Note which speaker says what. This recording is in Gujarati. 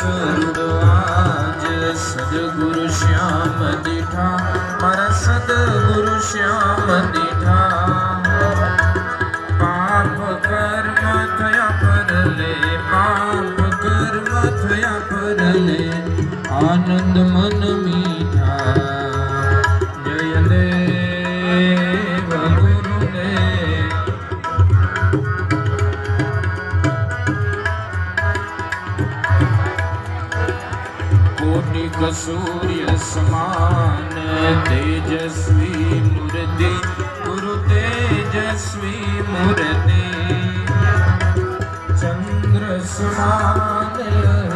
Speaker 1: સરુડવાજ સદગુરુ શ્યામ દીઠા મારા સદગુરુ શ્યામ દીઠા પાપ કર્મ થયા પરલે પાપ કર્મ થયા પરલે આનંદ મન મીઠા જય દેવ ગુરુદેવ कोटिक सूर्य समान तेजस्वी मूर्ति गुरु तेजस्वी मूर्ति चंद्र समान